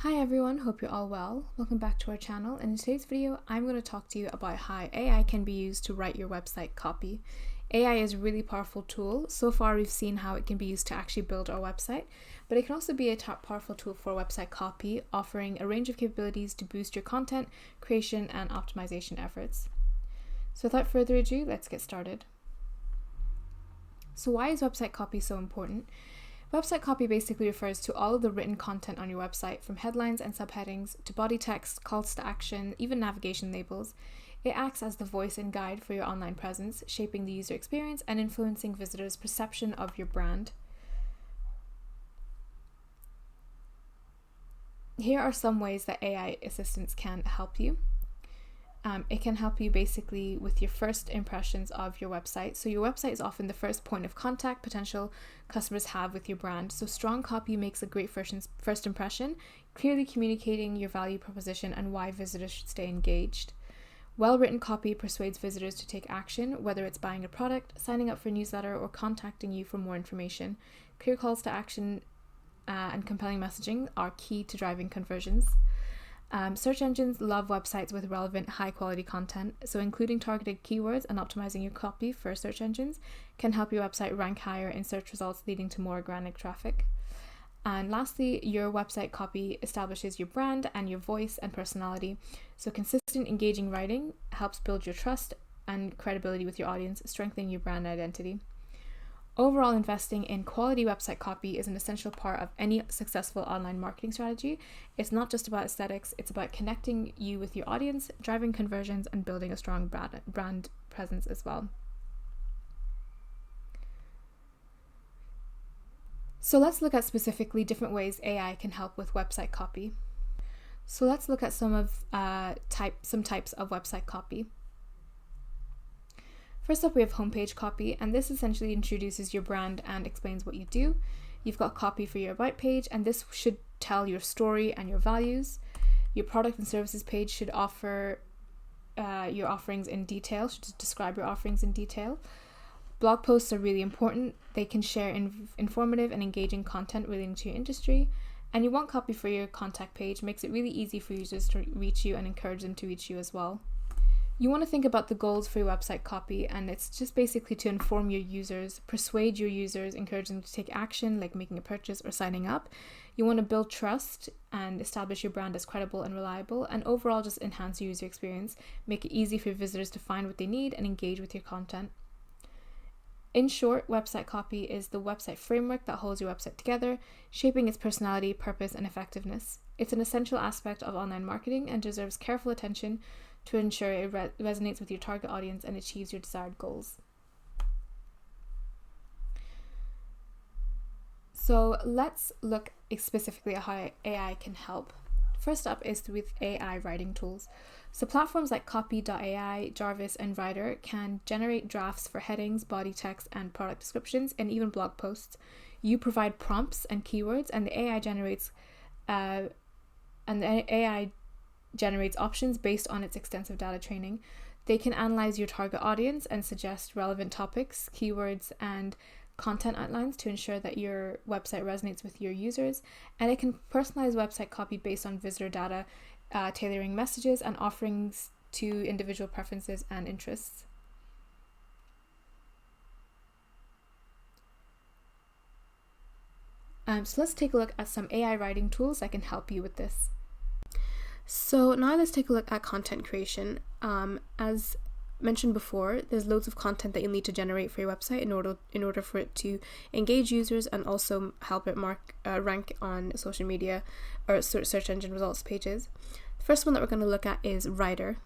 Hi everyone, hope you're all well. Welcome back to our channel, and in today's video I'm going to talk to you about how AI can be used to write your website copy. AI is a really powerful tool. So far we've seen how it can be used to actually build our website, but it can also be a powerful tool for website copy, offering a range of capabilities to boost your content creation and optimization efforts. So without further ado, let's get started. So why is website copy so important? Website copy basically refers to all of the written content on your website, from headlines and subheadings to body text, calls to action, even navigation labels. It acts as the voice and guide for your online presence, shaping the user experience and influencing visitors' perception of your brand. Here are some ways that AI assistants can help you. It can help you basically with your first impressions of your website. So your website is often the first point of contact potential customers have with your brand. So strong copy makes a great first impression, clearly communicating your value proposition and why visitors should stay engaged. Well-written copy persuades visitors to take action, whether it's buying a product, signing up for a newsletter, or contacting you for more information. Clear calls to action and compelling messaging are key to driving conversions. Search engines love websites with relevant, high-quality content, so including targeted keywords and optimizing your copy for search engines can help your website rank higher in search results, leading to more organic traffic. And lastly, your website copy establishes your brand and your voice and personality, so consistent, engaging writing helps build your trust and credibility with your audience, strengthening your brand identity. Overall, investing in quality website copy is an essential part of any successful online marketing strategy. It's not just about aesthetics, it's about connecting you with your audience, driving conversions, and building a strong brand presence as well. So let's look at specifically different ways AI can help with website copy. So let's look at some types of website copy. First up, we have homepage copy, and this essentially introduces your brand and explains what you do. You've got copy for your about page, and this should tell your story and your values. Your product and services page should offer your offerings in detail, should describe your offerings in detail. Blog posts are really important. They can share informative and engaging content relating to your industry. And you want copy for your contact page, makes it really easy for users to reach you and encourage them to reach you as well. You want to think about the goals for your website copy, and it's just basically to inform your users, persuade your users, encourage them to take action like making a purchase or signing up. You want to build trust and establish your brand as credible and reliable, and overall just enhance your user experience, make it easy for visitors to find what they need and engage with your content. In short, website copy is the website framework that holds your website together, shaping its personality, purpose, and effectiveness. It's an essential aspect of online marketing and deserves careful attention to ensure it resonates with your target audience and achieves your desired goals. So let's look specifically at how AI can help. First up is with AI writing tools. So platforms like Copy.ai, Jarvis, and Ryer can generate drafts for headings, body text, and product descriptions, and even blog posts. You provide prompts and keywords, and the AI generates options based on its extensive data training. They can analyze your target audience and suggest relevant topics, keywords, and content outlines to ensure that your website resonates with your users. And it can personalize website copy based on visitor data, tailoring messages and offerings to individual preferences and interests. So let's take a look at some AI writing tools that can help you with this. So now let's take a look at content creation. As mentioned before, there's loads of content that you'll need to generate for your website in order for it to engage users and also help it rank on social media or search engine results pages. The first one that we're going to look at is Ryer.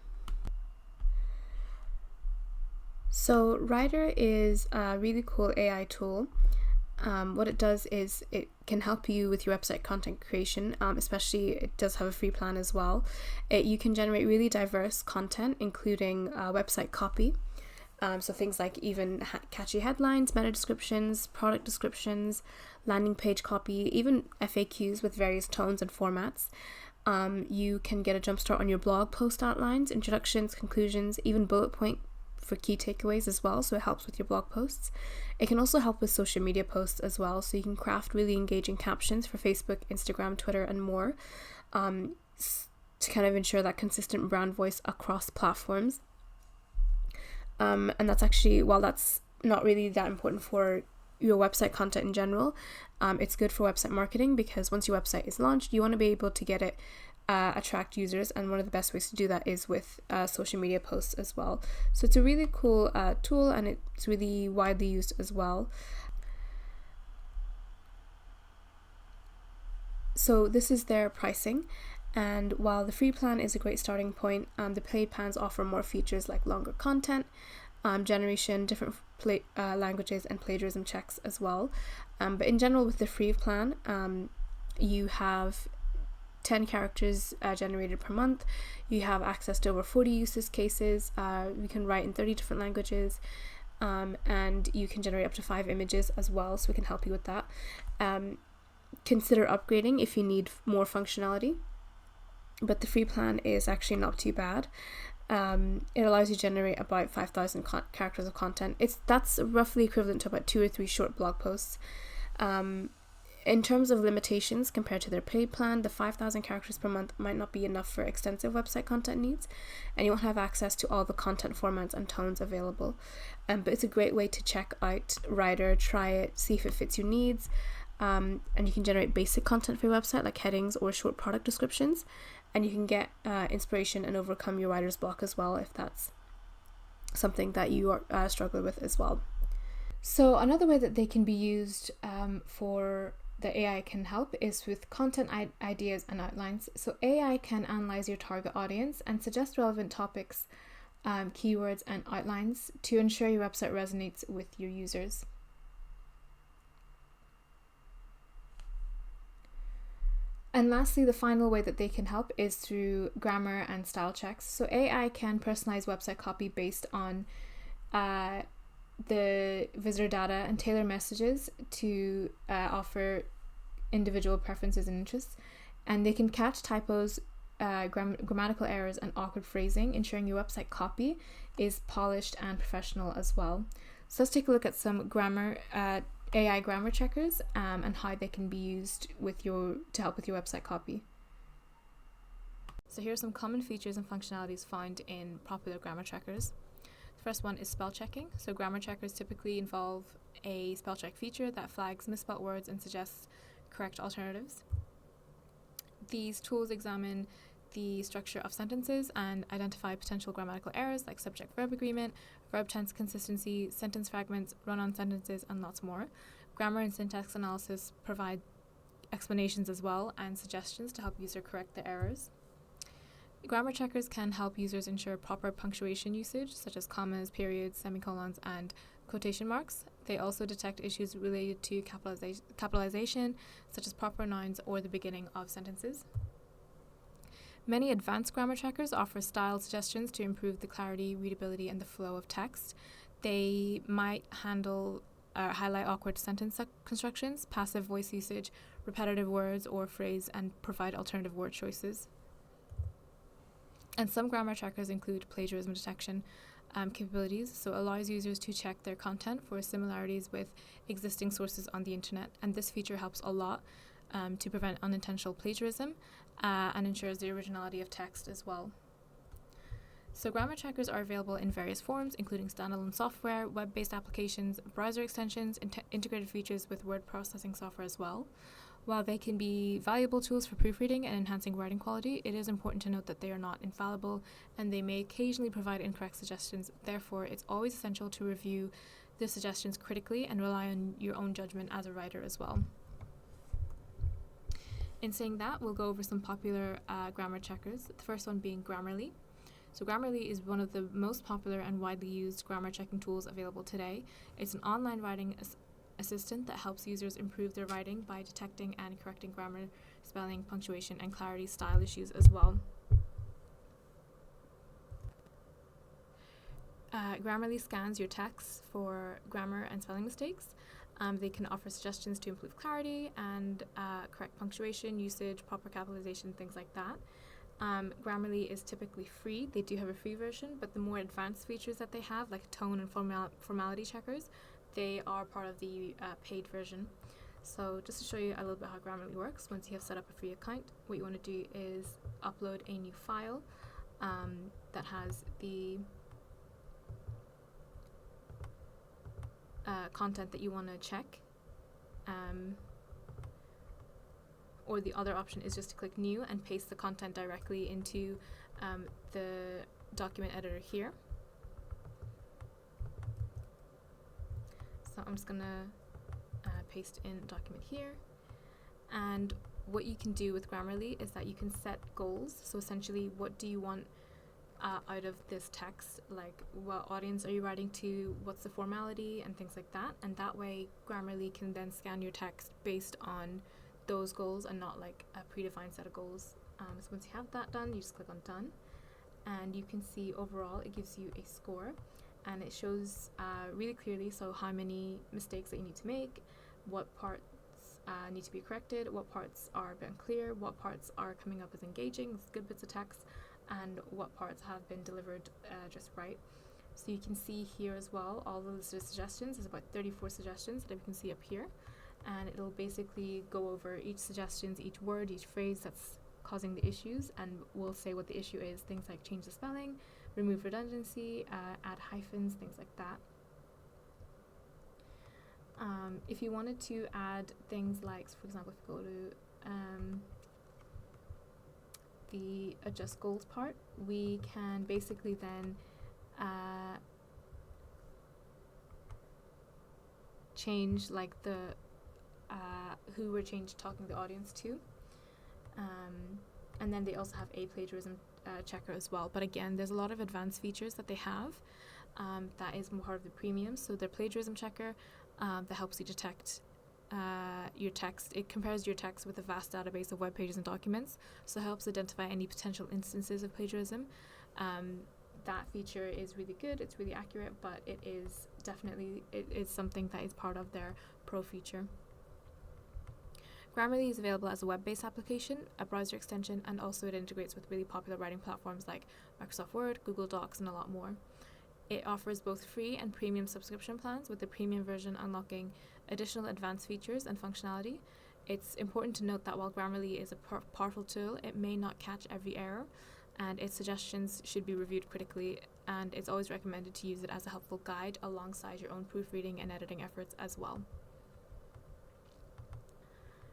So Ryer is a really cool AI tool. What it does is it can help you with your website content creation, especially it does have a free plan as well. You can generate really diverse content, including website copy. So things like even catchy headlines, meta descriptions, product descriptions, landing page copy, even FAQs with various tones and formats. You can get a jump start on your blog post outlines, introductions, conclusions, even bullet point for key takeaways as well, so it helps with your blog posts. It can also help with social media posts as well, so you can craft really engaging captions for Facebook, Instagram, Twitter, and more. to kind of ensure that consistent brand voice across platforms. And that's actually, while that's not really that important for your website content in general, it's good for website marketing, because once your website is launched, you want to be able to get it attract users, and one of the best ways to do that is with social media posts as well. So it's a really cool tool, and it's really widely used as well. So this is their pricing, and while the free plan is a great starting point, the paid plans offer more features like longer content generation, different languages, and plagiarism checks as well. But in general, with the free plan, you have 10 characters generated per month. You have access to over 40 use cases. You can write in 30 different languages, and you can generate up to 5 images as well, so we can help you with that. Consider upgrading if you need more functionality, but the free plan is actually not too bad. It allows you to generate about 5,000 characters of content. That's roughly equivalent to about 2 or 3 short blog posts. In terms of limitations compared to their paid plan, the 5,000 characters per month might not be enough for extensive website content needs, and you won't have access to all the content formats and tones available. But it's a great way to check out Ryer, try it, see if it fits your needs. And you can generate basic content for your website, like headings or short product descriptions, and you can get inspiration and overcome your writer's block as well, if that's something that you struggle with as well. So another way that they can be used for the AI can help is with content ideas and outlines. So AI can analyze your target audience and suggest relevant topics, keywords, and outlines to ensure your website resonates with your users. And lastly, the final way that they can help is through grammar and style checks. So AI can personalize website copy based on the visitor data and tailor messages to offer individual preferences and interests. And they can catch typos, grammatical errors, and awkward phrasing, ensuring your website copy is polished and professional as well. So let's take a look at some AI grammar checkers and how they can be used to help with your website copy. So here are some common features and functionalities found in popular grammar checkers. The first one is spell checking. So grammar checkers typically involve a spell check feature that flags misspelled words and suggests correct alternatives. These tools examine the structure of sentences and identify potential grammatical errors like subject-verb agreement, verb tense consistency, sentence fragments, run-on sentences, and lots more. Grammar and syntax analysis provide explanations as well and suggestions to help user correct the errors. Grammar checkers can help users ensure proper punctuation usage, such as commas, periods, semicolons, and quotation marks. They also detect issues related to capitalization, such as proper nouns or the beginning of sentences. Many advanced grammar checkers offer style suggestions to improve the clarity, readability, and the flow of text. They might highlight awkward sentence constructions, passive voice usage, repetitive words or phrase, and provide alternative word choices. And some grammar checkers include plagiarism detection capabilities, so it allows users to check their content for similarities with existing sources on the internet, and this feature helps a lot to prevent unintentional plagiarism and ensures the originality of text as well. So grammar checkers are available in various forms, including standalone software, web-based applications, browser extensions, integrated features with word processing software as well. While they can be valuable tools for proofreading and enhancing writing quality, it is important to note that they are not infallible and they may occasionally provide incorrect suggestions. Therefore, it's always essential to review the suggestions critically and rely on your own judgment as a writer as well. In saying that, we'll go over some popular grammar checkers, the first one being Grammarly. So Grammarly is one of the most popular and widely used grammar checking tools available today. It's an online writing assistant that helps users improve their writing by detecting and correcting grammar, spelling, punctuation, and clarity style issues as well. Grammarly scans your text for grammar and spelling mistakes. They can offer suggestions to improve clarity and correct punctuation, usage, proper capitalization, things like that. Grammarly is typically free. They do have a free version, but the more advanced features that they have, like tone and formality checkers, they are part of the paid version. So just to show you a little bit how Grammarly works, once you have set up a free account, what you want to do is upload a new file that has the content that you want to check. Or the other option is just to click new and paste the content directly into the document editor here. So I'm just gonna paste in document here, and what you can do with Grammarly is that you can set goals. So essentially, what do you want out of this text? Like, what audience are you writing to? What's the formality and things like that? And that way Grammarly can then scan your text based on those goals and not like a predefined set of goals. So once you have that done, you just click on done, and you can see overall it gives you a score, and it shows really clearly so how many mistakes that you need to make, what parts need to be corrected, what parts are a bit unclear, what parts are coming up as engaging, good bits of text, and what parts have been delivered just right. So you can see here as well all the listed suggestions. There's about 34 suggestions that you can see up here, and it'll basically go over each suggestions, each word, each phrase that's causing the issues, and we'll say what the issue is. Things like change the spelling, remove redundancy, add hyphens, things like that. If you wanted to add things like, so for example, if you go to the adjust goals part, we can basically then change like the who we're talking the audience to, and then they also have a plagiarism checker as well. But again, there's a lot of advanced features that they have that is more part of the premium. So their plagiarism checker that helps you detect your text. It compares your text with a vast database of web pages and documents, so it helps identify any potential instances of plagiarism. That feature is really good, it's really accurate, but it is something that is part of their pro feature. Grammarly is available as a web-based application, a browser extension, and also it integrates with really popular writing platforms like Microsoft Word, Google Docs, and a lot more. It offers both free and premium subscription plans, with the premium version unlocking additional advanced features and functionality. It's important to note that while Grammarly is a powerful tool, it may not catch every error, and its suggestions should be reviewed critically, and it's always recommended to use it as a helpful guide alongside your own proofreading and editing efforts as well.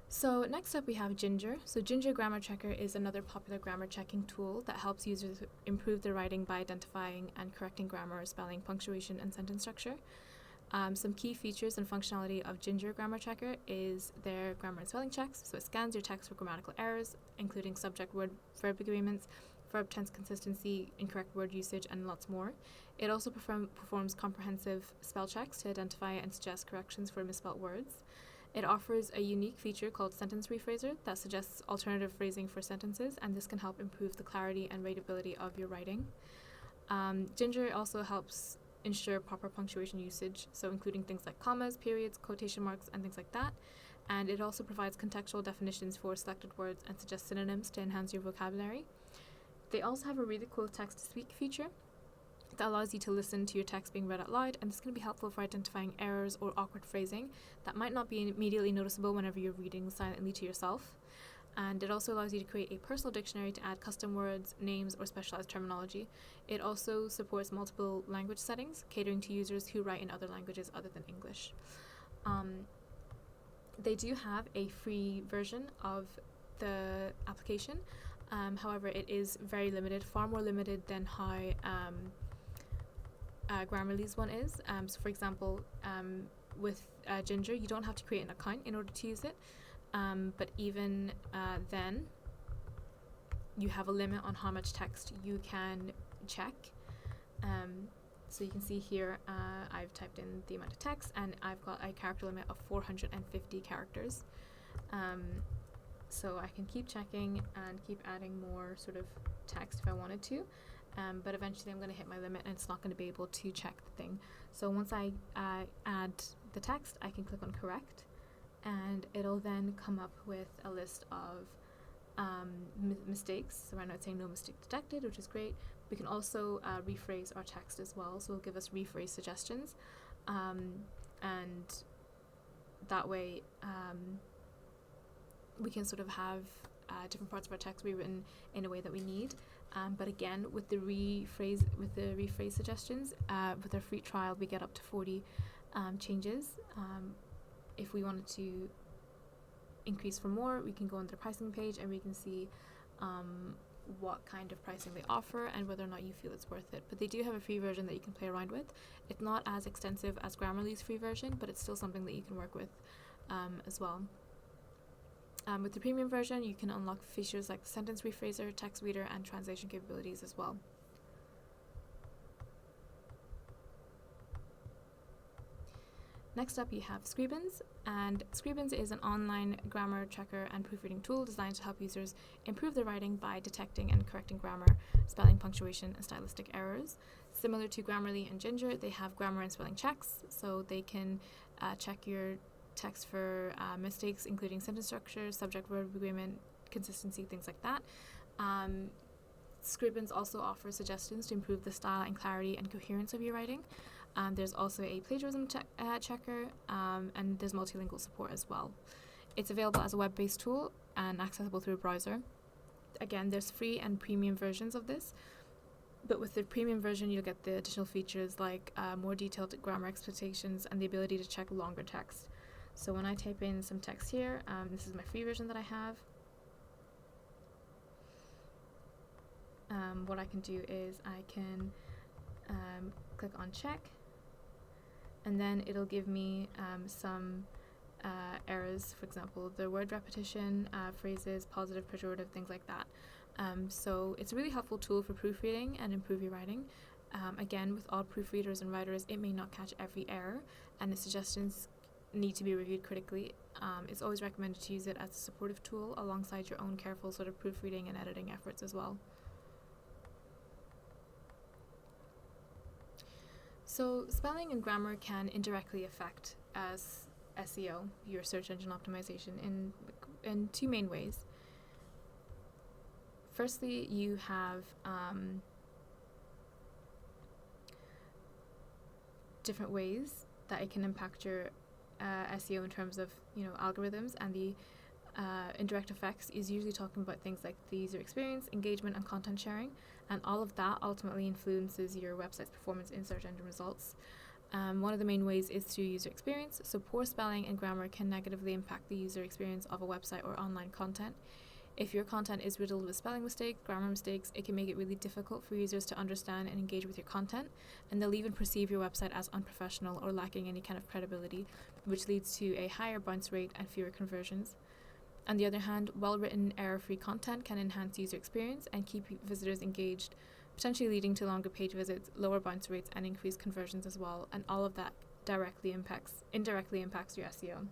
So next up we have Ginger. So Ginger Grammar Checker is another popular grammar checking tool that helps users improve their writing by identifying and correcting grammar, spelling, punctuation, and sentence structure. Some key features and functionality of Ginger Grammar Checker is their grammar and spelling checks. So it scans your text for grammatical errors, including subject word verb agreements, verb tense consistency, incorrect word usage, and lots more. It also performs comprehensive spell checks to identify and suggest corrections for misspelled words. It offers a unique feature called Sentence Rephraser that suggests alternative phrasing for sentences, and this can help improve the clarity and readability of your writing. Ginger also helps ensure proper punctuation usage, so including things like commas, periods, quotation marks, and things like that. And it also provides contextual definitions for selected words and suggests synonyms to enhance your vocabulary. They also have a really cool text-to-speak feature that allows you to listen to your text being read out loud, and this can be helpful for identifying errors or awkward phrasing that might not be immediately noticeable whenever you're reading silently to yourself. And it also allows you to create a personal dictionary to add custom words, names, or specialized terminology. It also supports multiple language settings, catering to users who write in other languages other than English. They do have a free version of the application. However, it is very limited, far more limited than how Grammarly's one is. So for example, with Ginger, you don't have to create an account in order to use it, but even then you have a limit on how much text you can check. So you can see here I've typed in the amount of text, and I've got a character limit of 450 characters. So I can keep checking and keep adding more sort of text if I wanted to. But eventually I'm going to hit my limit and it's not going to be able to check the thing. So once I add the text, I can click on correct, and it'll then come up with a list of mistakes. So right now it's saying no mistake detected, which is great. We can also rephrase our text as well, so it'll give us rephrase suggestions. And that way we can sort of have different parts of our text rewritten in a way that we need. But again, with the rephrase suggestions, with our free trial, we get up to 40 changes. If we wanted to increase for more, we can go on their pricing page and we can see what kind of pricing they offer and whether or not you feel it's worth it. But they do have a free version that you can play around with. It's not as extensive as Grammarly's free version, but it's still something that you can work with as well. With the premium version, you can unlock features like the sentence rephraser, text reader, and translation capabilities as well. Next up, you have Scribens, and Scribens is an online grammar checker and proofreading tool designed to help users improve their writing by detecting and correcting grammar, spelling, punctuation, and stylistic errors. Similar to Grammarly and Ginger, they have grammar and spelling checks, so they can check your text for mistakes, including sentence structure, subject-verb agreement, consistency, things like that. Scribens also offers suggestions to improve the style and clarity and coherence of your writing. There's also a plagiarism checker, and there's multilingual support as well. It's available as a web-based tool and accessible through a browser. Again, there's free and premium versions of this, but with the premium version, you'll get the additional features like more detailed grammar expectations and the ability to check longer text. So when I type in some text here, this is my free version that I have. What I can do is I can click on check, and then it'll give me some errors, for example, the word repetition, phrases, positive, pejorative, things like that. So it's a really helpful tool for proofreading and improve your writing. Again, with all proofreaders and writers, it may not catch every error, and the suggestions need to be reviewed critically. It's always recommended to use it as a supportive tool alongside your own careful sort of proofreading and editing efforts as well. So spelling and grammar can indirectly affect SEO, your search engine optimization, in two main ways. Firstly, you have different ways that it can impact your SEO in terms of algorithms, and the indirect effects is usually talking about things like the user experience, engagement, and content sharing, and all of that ultimately influences your website's performance in search engine results. One of the main ways is through user experience, so poor spelling and grammar can negatively impact the user experience of a website or online content. If your content is riddled with spelling mistakes, grammar mistakes, it can make it really difficult for users to understand and engage with your content, and they'll even perceive your website as unprofessional or lacking any kind of credibility, which leads to a higher bounce rate and fewer conversions. On the other hand, well-written, error-free content can enhance user experience and keep visitors engaged, potentially leading to longer page visits, lower bounce rates, and increased conversions as well, and all of that indirectly impacts your SEO.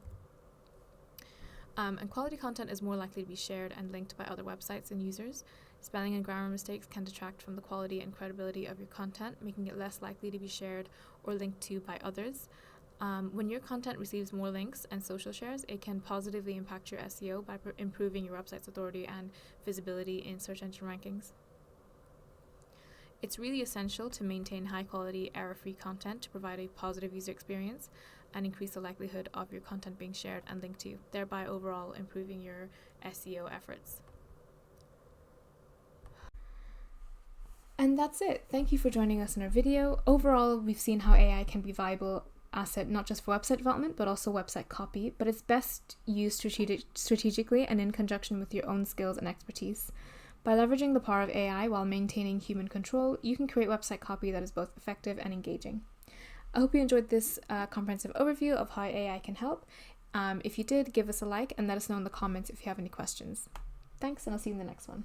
And quality content is more likely to be shared and linked by other websites and users. Spelling and grammar mistakes can detract from the quality and credibility of your content, making it less likely to be shared or linked to by others. When your content receives more links and social shares, it can positively impact your SEO by improving your website's authority and visibility in search engine rankings. It's really essential to maintain high-quality, error-free content to provide a positive user experience and increase the likelihood of your content being shared and linked to, thereby overall improving your SEO efforts. And that's it. Thank you for joining us in our video. Overall, we've seen how AI can be a viable asset not just for website development but also website copy, but it's best used strategically and in conjunction with your own skills and expertise. By leveraging the power of AI while maintaining human control, you can create website copy that is both effective and engaging. I hope you enjoyed this comprehensive overview of how AI can help. If you did, give us a like and let us know in the comments if you have any questions. Thanks, and I'll see you in the next one.